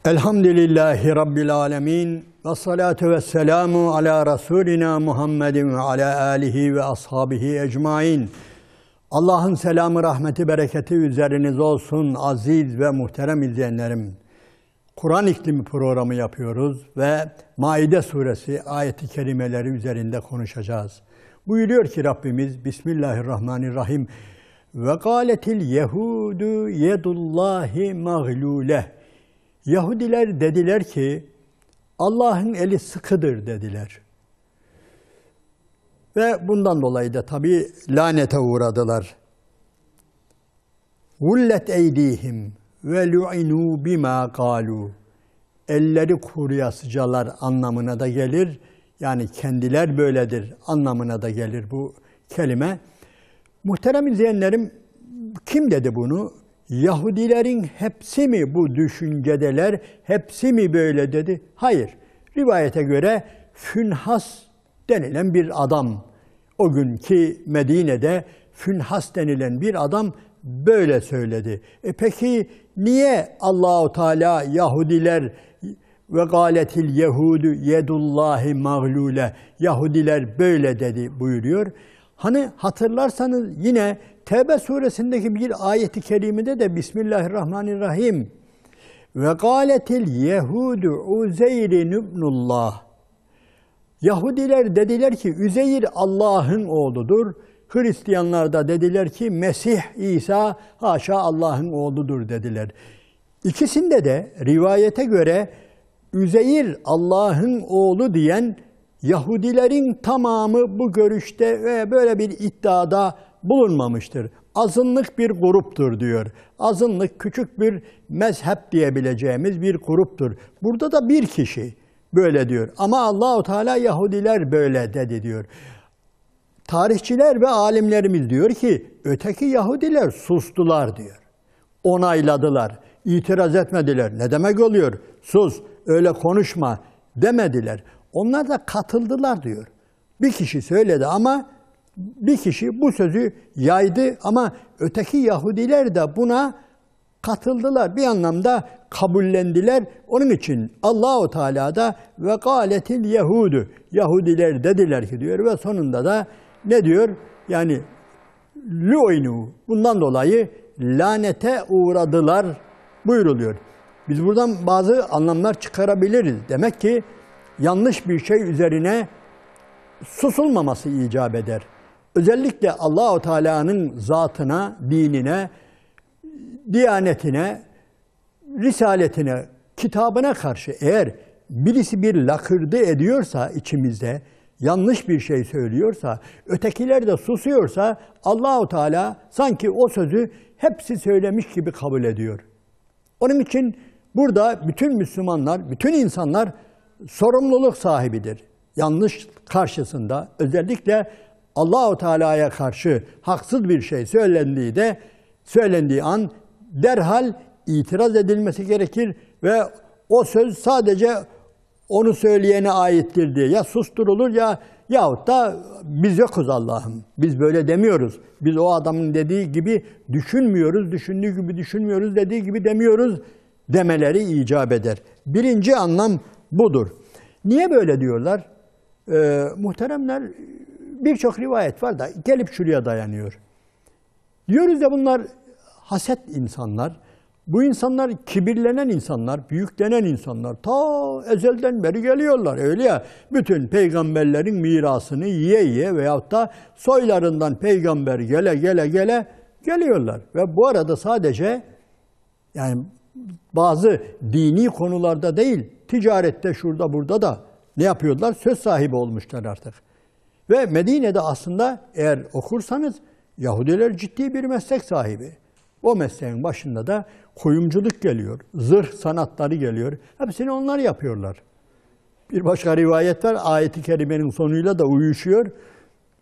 Elhamdülillahi Rabbil alemin. Ve salatu ve selamu ala Resulina Muhammedin ve ala alihi ve ashabihi ecmain. Allah'ın selamı, rahmeti, bereketi üzerinize olsun aziz ve muhterem izleyenlerim. Kur'an İklimi programı yapıyoruz ve Maide suresi ayet-i kerimeleri üzerinde konuşacağız. Buyuruyor ki Rabbimiz Bismillahirrahmanirrahim. Ve gâletil yehudu yedullahi mağlule. Yahudiler dediler ki Allah'ın eli sıkıdır dediler. Ve bundan dolayı da tabii lanete uğradılar. Gullet eydihim ve lu'inu bima galu. Elleri kuruyasıcalar anlamına da gelir. Yani kendiler böyledir anlamına da gelir bu kelime. Muhterem izleyenlerim, kim dedi bunu? Yahudilerin hepsi mi bu düşüncedeler, hepsi mi böyle dedi? Hayır. Rivayete göre Fünhas denilen bir adam, o günkü Medine'de Fünhas denilen bir adam böyle söyledi. Peki niye Allahu Teala Yahudiler ve gâletil yehudu yedullahi mağlule, Yahudiler böyle dedi buyuruyor. Hani hatırlarsanız yine Tevbe suresindeki bir ayeti kerimede de Bismillahirrahmanirrahim. Ve gâletil yehudu Uzeyrin ibnullah. Yahudiler dediler ki Üzeyir Allah'ın oğludur. Hristiyanlar da dediler ki Mesih İsa haşa Allah'ın oğludur dediler. İkisinde de rivayete göre Üzeyir Allah'ın oğlu diyen Yahudilerin tamamı bu görüşte ve böyle bir iddiada bulunmamıştır. Azınlık bir gruptur diyor. Azınlık küçük bir mezhep diyebileceğimiz bir gruptur. Burada da bir kişi böyle diyor. Ama Allahu Teala Yahudiler böyle dedi diyor. Tarihçiler ve alimlerimiz diyor ki öteki Yahudiler sustular diyor. Onayladılar. İtiraz etmediler. Ne demek oluyor? Sus, öyle konuşma demediler. Onlar da katıldılar diyor. Bir kişi söyledi ama bir kişi bu sözü yaydı ama öteki Yahudiler de buna katıldılar. Bir anlamda kabullendiler. Onun için Allahu Teala da ve gâletil yehudu, Yahudiler dediler ki diyor ve sonunda da ne diyor? Yani lu'inu, bundan dolayı lanete uğradılar buyuruluyor. Biz buradan bazı anlamlar çıkarabiliriz. Demek ki yanlış bir şey üzerine susulmaması icap eder. Özellikle Allahu Teala'nın zatına, dinine, diyanetine, risaletine, kitabına karşı eğer birisi bir lakırdı ediyorsa içimizde, yanlış bir şey söylüyorsa, ötekiler de susuyorsa Allahu Teala sanki o sözü hepsi söylemiş gibi kabul ediyor. Onun için burada bütün Müslümanlar, bütün insanlar sorumluluk sahibidir. Yanlış karşısında özellikle Allahu Teala'ya karşı haksız bir şey söylendiği an derhal itiraz edilmesi gerekir ve o söz sadece onu söyleyene aittir diye ya susturulur yahut da biz yokuz Allah'ım. Biz böyle demiyoruz. Biz o adamın dediği gibi düşünmüyoruz, düşündüğü gibi düşünmüyoruz, dediği gibi demiyoruz demeleri icap eder. Birinci anlam budur. Niye böyle diyorlar? Muhteremler, birçok rivayet var da gelip şuraya dayanıyor. Diyoruz ya bunlar haset insanlar. Bu insanlar kibirlenen insanlar, büyüklenen insanlar. Ta ezelden beri geliyorlar. Öyle ya, bütün peygamberlerin mirasını yiye yiye veyahut da soylarından peygamber gele geliyorlar. Ve bu arada sadece yani bazı dini konularda değil, ticarette şurada burada da ne yapıyorlar? Söz sahibi olmuşlar artık. Ve Medine'de aslında eğer okursanız Yahudiler ciddi bir meslek sahibi. O mesleğin başında da kuyumculuk geliyor, zırh sanatları geliyor. Hepsini onlar yapıyorlar. Bir başka rivayet var, ayet-i kerimenin sonuyla da uyuşuyor.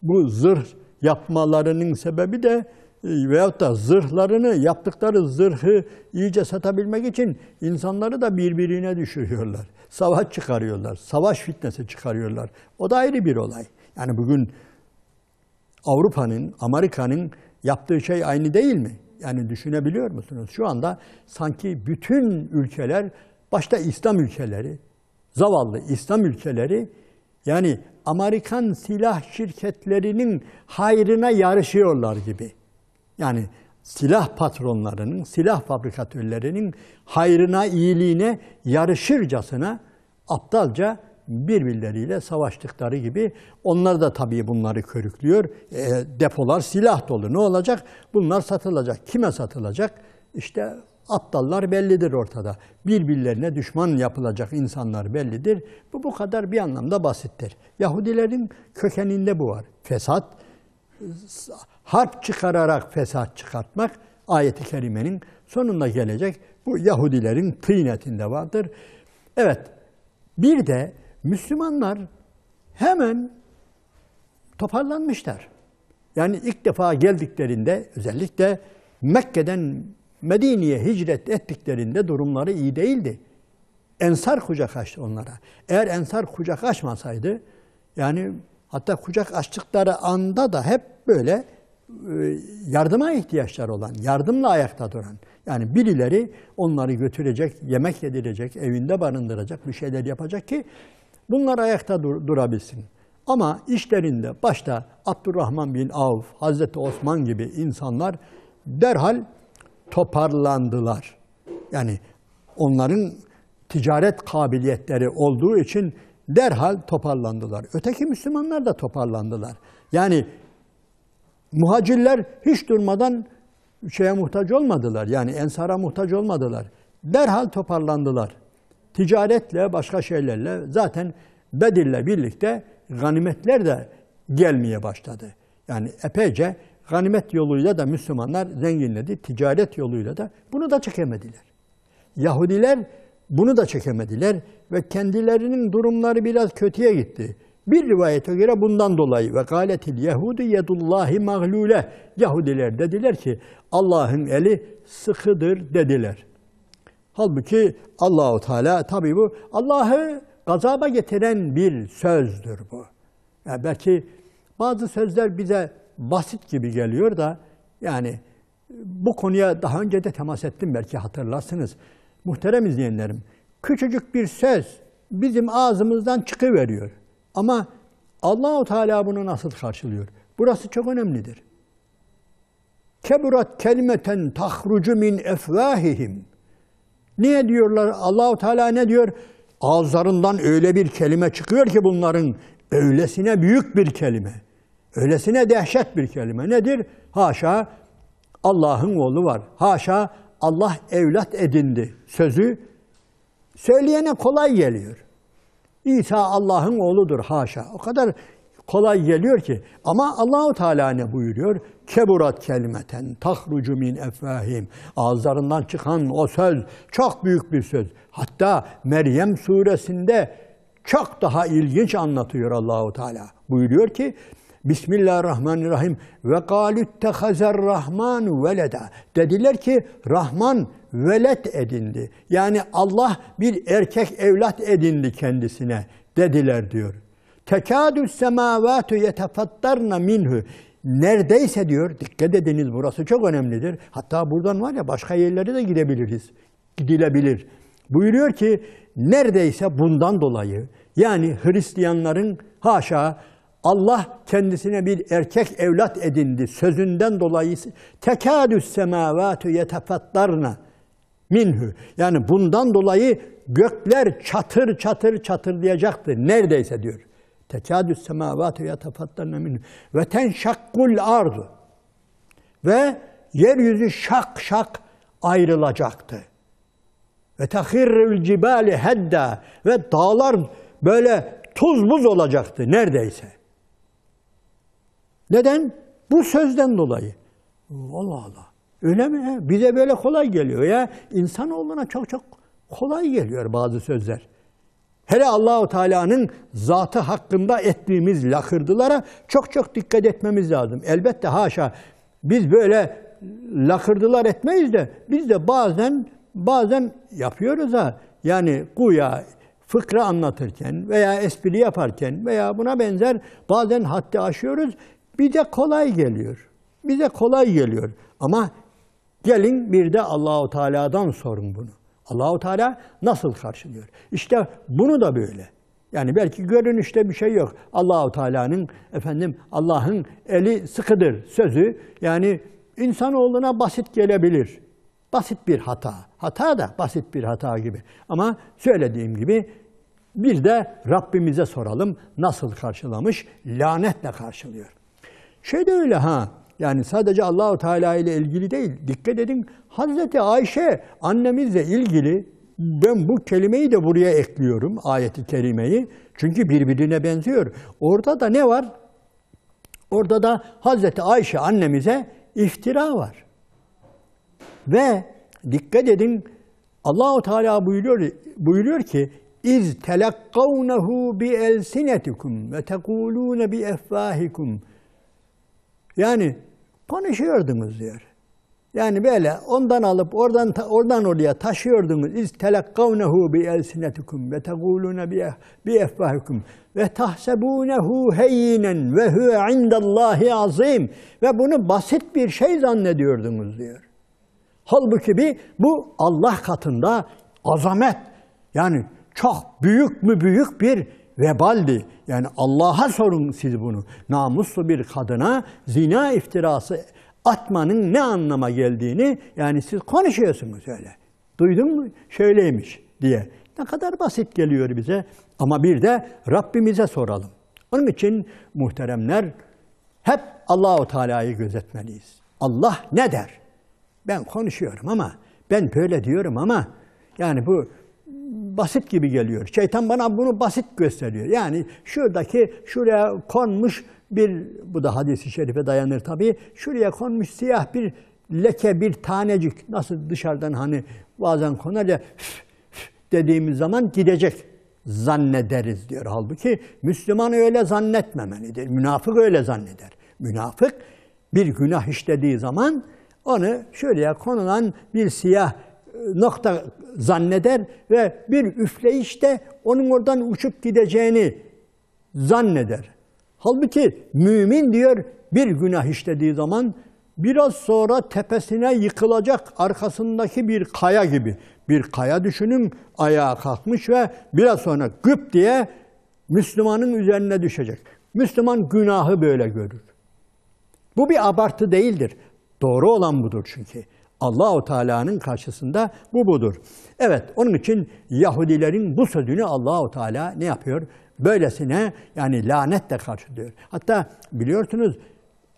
Bu zırh yapmalarının sebebi de veyahut da zırhlarını, yaptıkları zırhı iyice satabilmek için insanları da birbirine düşürüyorlar. Savaş çıkarıyorlar, savaş fitnesi çıkarıyorlar. O da ayrı bir olay. Yani bugün Avrupa'nın, Amerika'nın yaptığı şey aynı değil mi? Yani düşünebiliyor musunuz? Şu anda sanki bütün ülkeler başta İslam ülkeleri, zavallı İslam ülkeleri, yani Amerikan silah şirketlerinin hayrına yarışıyorlar gibi. Yani silah patronlarının, silah fabrikatörlerinin hayrına, iyiliğine yarışırcasına aptalca birbirleriyle savaştıkları gibi onlar da tabii bunları körüklüyor. Depolar silah dolu. Ne olacak? Bunlar satılacak. Kime satılacak? İşte aptallar bellidir ortada. Birbirlerine düşman yapılacak insanlar bellidir. Bu kadar bir anlamda basittir. Yahudilerin kökeninde bu var. Fesat, harp çıkararak fesat çıkartmak ayet-i kerimenin sonunda gelecek. Bu Yahudilerin tıynetinde vardır. Evet, bir de Müslümanlar hemen toparlanmışlar. Yani ilk defa geldiklerinde, özellikle Mekke'den Medine'ye hicret ettiklerinde durumları iyi değildi. Ensar kucak açtı onlara. Eğer Ensar kucak açmasaydı, yani hatta kucak açtıkları anda da hep böyle yardıma ihtiyaçları olan, yardımla ayakta duran, yani birileri onları götürecek, yemek yedirecek, evinde barındıracak, bir şeyler yapacak ki bunlar ayakta durabilsin. Ama işlerinde başta Abdurrahman bin Avf, Hazreti Osman gibi insanlar derhal toparlandılar. Yani onların ticaret kabiliyetleri olduğu için derhal toparlandılar. Öteki Müslümanlar da toparlandılar. Yani muhacirler hiç durmadan şeye muhtaç olmadılar. Yani Ensar'a muhtaç olmadılar. Derhal toparlandılar. Ticaretle, başka şeylerle, zaten Bedir'le birlikte ganimetler de gelmeye başladı. Yani epeyce ganimet yoluyla da Müslümanlar zenginledi. Ticaret yoluyla da bunu da çekemediler. Yahudiler bunu da çekemediler ve kendilerinin durumları biraz kötüye gitti. Bir rivayete göre bundan dolayı ve gâletil yehudu yedullahi mağlule. Yahudiler dediler ki Allah'ın eli sıkıdır dediler. Halbuki Allahu Teala, tabii bu Allah'ı gazaba getiren bir sözdür bu. Yani belki bazı sözler bize basit gibi geliyor da, yani bu konuya daha önce de temas ettim, belki hatırlarsınız. Muhterem izleyenlerim, küçücük bir söz bizim ağzımızdan çıkıveriyor. Ama Allah-u Teala bunu nasıl karşılıyor? Burası çok önemlidir. Keburat kelimeten tahrucu min efvahihim. Niye diyorlar? Allah-u Teala ne diyor? Ağızlarından öyle bir kelime çıkıyor ki bunların, öylesine büyük bir kelime, öylesine dehşet bir kelime. Nedir? Haşa Allah'ın oğlu var. Haşa Allah evlat edindi sözü söyleyene kolay geliyor. İsa Allah'ın oğludur haşa. O kadar kolay geliyor ki. Ama Allahu Teala ne buyuruyor? Keburat kelimeten tahrucu min efvahim. Ağızlarından çıkan o söz çok büyük bir söz. Hatta Meryem suresinde çok daha ilginç anlatıyor Allahu Teala. Buyuruyor ki Bismillahirrahmanirrahim ve kâlüttehazerrahmanu veleda. Dediler ki Rahman velet edindi. Yani Allah bir erkek evlat edindi kendisine dediler diyor. Tekâdü's semâvâtu yetefattarna minhu. Neredeyse diyor, dikkat ediniz burası çok önemlidir. Hatta buradan var ya başka yerlere de gidilebilir. Buyuruyor ki neredeyse bundan dolayı, yani Hristiyanların haşa Allah kendisine bir erkek evlat edindi sözünden dolayı tekâdü's semâvâtu yetefattarna minhu. Yani bundan dolayı gökler çatır çatır çatırdayacaktı. Neredeyse diyor. Tekâdü's semâvâtu yetefattarna minhu. Ve tenşakkul ardu. Ve yeryüzü şak şak ayrılacaktı. Ve tehirrül cibâli hedda. Ve dağlar böyle tuz buz olacaktı neredeyse. Neden? Bu sözden dolayı. Allah Allah. Öyle mi? Bize böyle kolay geliyor ya. İnsanoğluna çok çok kolay geliyor bazı sözler. Hele Allah-u Teala'nın zatı hakkında ettiğimiz lakırdılara çok çok dikkat etmemiz lazım. Elbette haşa biz böyle lakırdılar etmeyiz de biz de bazen yapıyoruz ha. Yani güya fıkra anlatırken veya espri yaparken veya buna benzer bazen haddi aşıyoruz. Bize kolay geliyor. Bize kolay geliyor. Ama gelin bir de Allah-u Teala'dan sorun bunu. Allahu Teala nasıl karşılıyor? İşte bunu da böyle. Yani belki görünüşte bir şey yok. Allahu Teala'nın Allah'ın eli sıkıdır sözü yani insanoğluna basit gelebilir. Basit bir hata. Hata da basit bir hata gibi. Ama söylediğim gibi bir de Rabbimize soralım nasıl karşılamış? Lanetle karşılıyor. Şey de öyle yani sadece Allahu Teala ile ilgili değil. Dikkat edin Hazreti Ayşe annemizle ilgili ben bu kelimeyi de buraya ekliyorum ayeti kerimeyi. Çünkü birbirine benziyor. Orada da ne var? Orada da Hazreti Ayşe annemize iftira var. Ve dikkat edin Allahu Teala buyuruyor ki İz telakkavnehu bi elsinetikum ve tekulune bi efvahikum. Yani konuşuyordunuz diyor. Yani böyle ondan alıp oradan oraya taşıyordunuz. İz telakkavnehu bi elsinetikum ve tekulune bi efvahikum ve tahsebunehu heyyinen ve huve indallahi azim. Ve bunu basit bir şey zannediyordunuz diyor. Halbuki bu Allah katında azamet. Yani çok büyük bir vebaldi. Yani Allah'a sorun siz bunu. Namuslu bir kadına zina iftirası atmanın ne anlama geldiğini yani siz konuşuyorsunuz öyle. Duydun mu? Şöyleymiş diye. Ne kadar basit geliyor bize. Ama bir de Rabbimize soralım. Onun için muhteremler hep Allahu Teala'yı gözetmeliyiz. Allah ne der? Ben konuşuyorum ama ben böyle diyorum ama yani bu basit gibi geliyor. Şeytan bana bunu basit gösteriyor. Yani şuraya konmuş bu da hadis-i şerife dayanır tabii. Şuraya konmuş siyah bir leke, bir tanecik. Nasıl dışarıdan bazen konar ya dediğimiz zaman gidecek zannederiz diyor. Halbuki Müslüman öyle zannetmemelidir. Münafık öyle zanneder. Münafık bir günah işlediği zaman onu şuraya konulan bir siyah nokta zanneder ve bir üfleyişte onun oradan uçup gideceğini zanneder. Halbuki mümin diyor bir günah işlediği zaman biraz sonra tepesine yıkılacak arkasındaki bir kaya gibi. Bir kaya düşünün ayağa kalkmış ve biraz sonra güp diye Müslümanın üzerine düşecek. Müslüman günahı böyle görür. Bu bir abartı değildir. Doğru olan budur çünkü. Allah-u Teala'nın karşısında budur. Evet, onun için Yahudilerin bu sözünü Allah-u Teala ne yapıyor? Böylesine yani lanetle karşılıyor. Hatta biliyorsunuz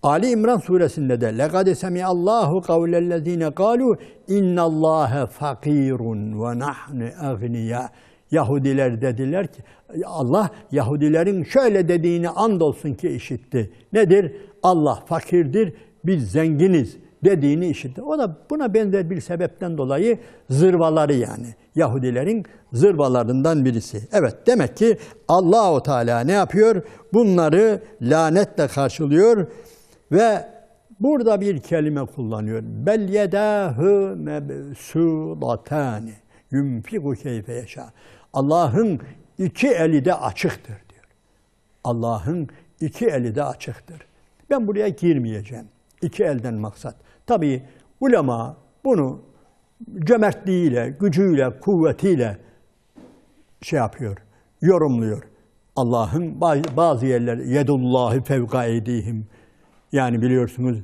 Ali İmran suresinde de لَقَدْ سَمِعَ اللّٰهُ قَوْلَ الَّذ۪ينَ قَالُوا اِنَّ اللّٰهَ فَق۪يرٌ وَنَحْنُ اَغْنِيَا. Yahudiler dediler ki Allah Yahudilerin şöyle dediğini andolsun ki işitti. Nedir? Allah fakirdir, biz zenginiz dediğini işitti. O da buna benzer bir sebepten dolayı zırvaları yani. Yahudilerin zırvalarından birisi. Evet, demek ki Allah-u Teala ne yapıyor? Bunları lanetle karşılıyor ve burada bir kelime kullanıyor. Bel yedahu mebsudatani yunfiku keyfe yeşâ. Allah'ın iki eli de açıktır diyor. Allah'ın iki eli de açıktır. Ben buraya girmeyeceğim. İki elden maksat. Tabii ulema bunu cömertliğiyle, gücüyle, kuvvetiyle yorumluyor. Allah'ın bazı yerler yedullahi fevka eydihim. Yani biliyorsunuz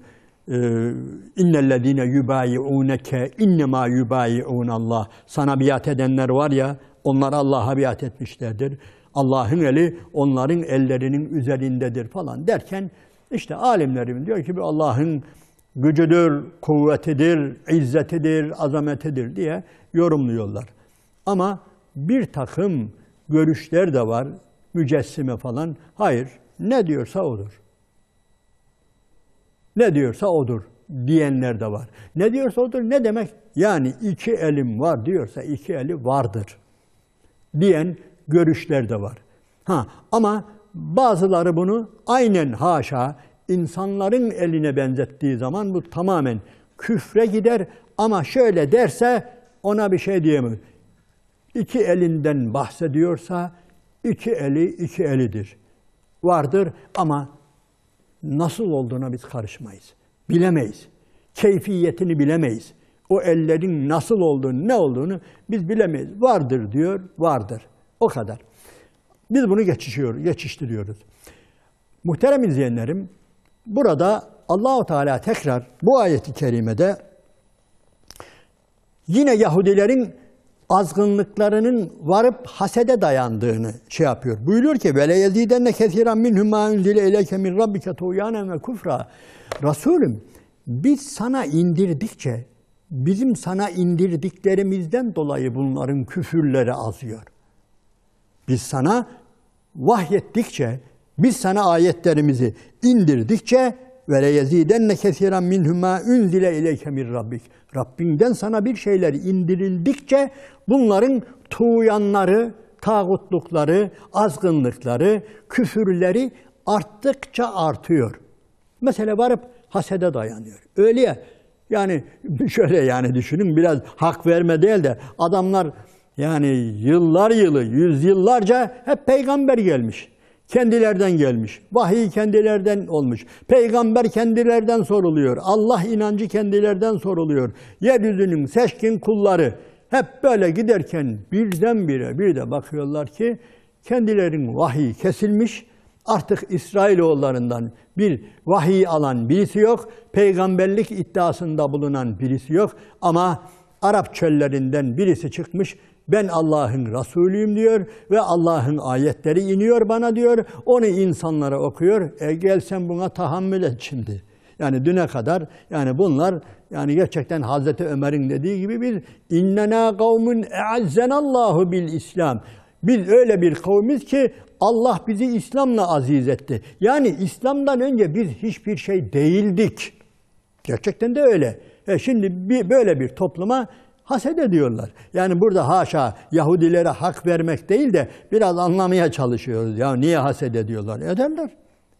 innellezine yubayi'uneke innema yubayi'unallah. Sana biat edenler var ya, onlar Allah'a biat etmişlerdir. Allah'ın eli onların ellerinin üzerindedir falan derken işte alimlerim diyor ki bu Allah'ın gücüdür, kuvvetidir, izzetidir, azametidir diye yorumluyorlar. Ama bir takım görüşler de var, mücessime falan. Hayır, ne diyorsa odur. Ne diyorsa odur diyenler de var. Ne diyorsa odur ne demek? Yani iki elim var diyorsa iki eli vardır diyen görüşler de var. Ama bazıları bunu aynen haşa insanların eline benzettiği zaman bu tamamen küfre gider ama şöyle derse ona bir şey diyemez. İki elinden bahsediyorsa iki elidir. Vardır ama nasıl olduğuna biz karışmayız. Bilemeyiz. Keyfiyetini bilemeyiz. O ellerin nasıl olduğunu, ne olduğunu biz bilemeyiz. Vardır diyor, vardır. O kadar. Biz bunu geçiştiriyoruz. Muhterem izleyenlerim, burada Allah-u Teala tekrar bu ayeti kerimede yine Yahudilerin azgınlıklarının varıp hasede dayandığını yapıyor. Buyuruyor ki vele yezidenne kesiran minhum ma unzile ileyke min rabbike tuğyanen ve kufra. Resulüm, biz sana indirdikçe bizim sana indirdiklerimizden dolayı bunların küfürleri azıyor. Biz sana vahyettikçe, biz sana ayetlerimizi indirdikçe ve leyezidenne kesiran minhum ma unzile ileyke min rabbik. Rabbinden sana bir şeyler indirildikçe bunların tuğyanları, tağutlukları, azgınlıkları, küfürleri arttıkça artıyor. Mesela varıp hasede dayanıyor. Öyle ya. Yani şöyle yani düşünün, biraz hak verme değil de adamlar yani yıllar yılı, yüzyıllarca hep peygamber gelmiş. Kendilerden gelmiş. Vahiy kendilerden olmuş. Peygamber kendilerden soruluyor. Allah inancı kendilerden soruluyor. Yeryüzünün seçkin kulları hep böyle giderken birdenbire bir de bakıyorlar ki kendilerinin vahiy kesilmiş. Artık İsrailoğullarından bir vahiy alan birisi yok. Peygamberlik iddiasında bulunan birisi yok. Ama Arap çöllerinden birisi çıkmış. Ben Allah'ın Resulüyüm diyor ve Allah'ın ayetleri iniyor bana diyor. Onu insanlara okuyor. Gel sen buna tahammül et şimdi. Yani düne kadar yani bunlar yani gerçekten Hazreti Ömer'in dediği gibi bir innena kavmun e'azzenallahu bil İslam. Biz öyle bir kavmiz ki Allah bizi İslam'la aziz etti. Yani İslam'dan önce biz hiçbir şey değildik. Gerçekten de öyle. Şimdi böyle bir topluma haset ediyorlar. Yani burada haşa Yahudilere hak vermek değil de biraz anlamaya çalışıyoruz. Ya niye haset ediyorlar? Ederler.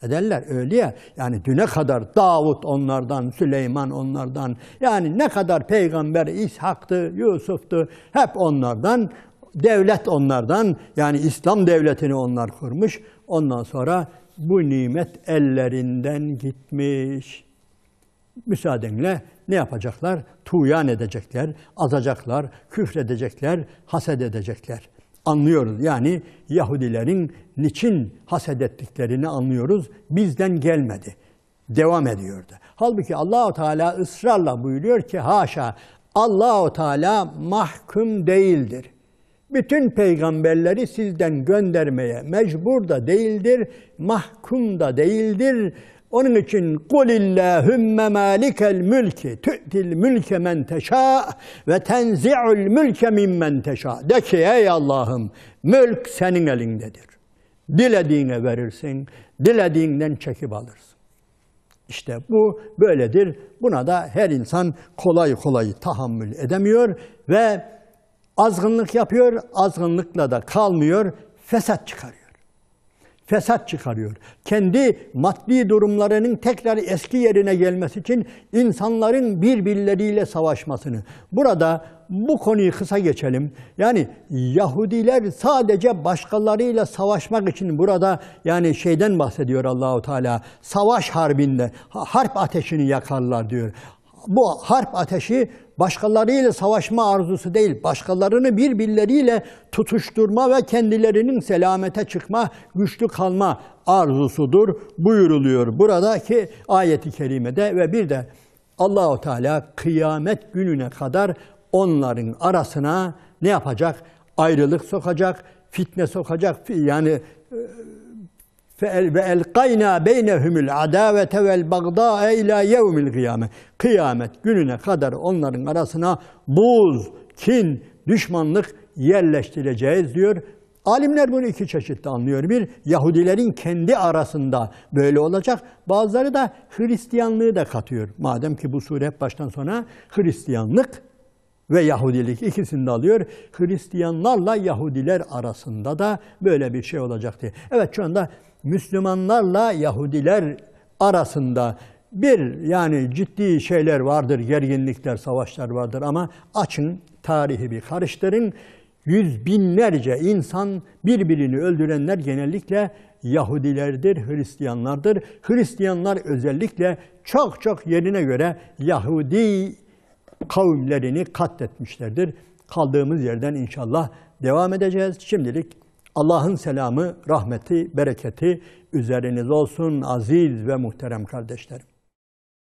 Ederler öyle ya. Yani düne kadar Davut onlardan, Süleyman onlardan. Yani ne kadar peygamber İshak'tı, Yusuf'tu hep onlardan. Devlet onlardan. Yani İslam devletini onlar kurmuş. Ondan sonra bu nimet ellerinden gitmiş. Müsaadenle ne yapacaklar? Tuğyan edecekler, azacaklar, küfredecekler, haset edecekler. Anlıyoruz yani Yahudilerin niçin haset ettiklerini anlıyoruz. Bizden gelmedi. Devam ediyordu. Halbuki Allah-u Teala ısrarla buyuruyor ki haşa Allah-u Teala mahkum değildir. Bütün peygamberleri sizden göndermeye mecbur da değildir, mahkum da değildir. Onun için kulillahümme malikel mülki tu'til mülke men teşâ ve tenzi'ul mülke mimmen teşâ. De ki ey Allah'ım mülk senin elindedir. Dilediğine verirsin, dilediğinden çekip alırsın. İşte bu böyledir. Buna da her insan kolay kolay tahammül edemiyor ve azgınlık yapıyor, azgınlıkla da kalmıyor, fesat çıkarıyor. Fesat çıkarıyor. Kendi maddi durumlarının tekrar eski yerine gelmesi için insanların birbirleriyle savaşmasını. Burada bu konuyu kısa geçelim. Yani Yahudiler sadece başkalarıyla savaşmak için burada yani şeyden bahsediyor Allah-u Teala. Savaş harbinde, harp ateşini yakarlar diyor. Bu harp ateşi başkalarıyla savaşma arzusu değil, başkalarını birbirleriyle tutuşturma ve kendilerinin selamete çıkma, güçlü kalma arzusudur buyuruluyor buradaki ayet-i kerimede ve bir de Allah-u Teala kıyamet gününe kadar onların arasına ne yapacak? Ayrılık sokacak, fitne sokacak. Yani ve elqayna beynehumul adavete vel bagdaa ila yevmil kıyamet. Kıyamet gününe kadar onların arasına buz, kin, düşmanlık yerleştireceğiz diyor. Alimler bunu iki çeşitle anlıyor. Bir, Yahudilerin kendi arasında böyle olacak. Bazıları da Hristiyanlığı da katıyor. Madem ki bu sure hep baştan sona Hristiyanlık ve Yahudilik ikisini de alıyor. Hristiyanlarla Yahudiler arasında da böyle bir şey olacak diye. Evet şu anda Müslümanlarla Yahudiler arasında bir yani ciddi şeyler vardır, gerginlikler, savaşlar vardır ama açın tarihi bir karıştırın. Yüz binlerce insan birbirini öldürenler genellikle Yahudilerdir, Hristiyanlardır. Hristiyanlar özellikle çok yerine göre Yahudi kavimlerini katletmişlerdir. Kaldığımız yerden inşallah devam edeceğiz. Şimdilik Allah'ın selamı, rahmeti, bereketi üzerinize olsun aziz ve muhterem kardeşlerim.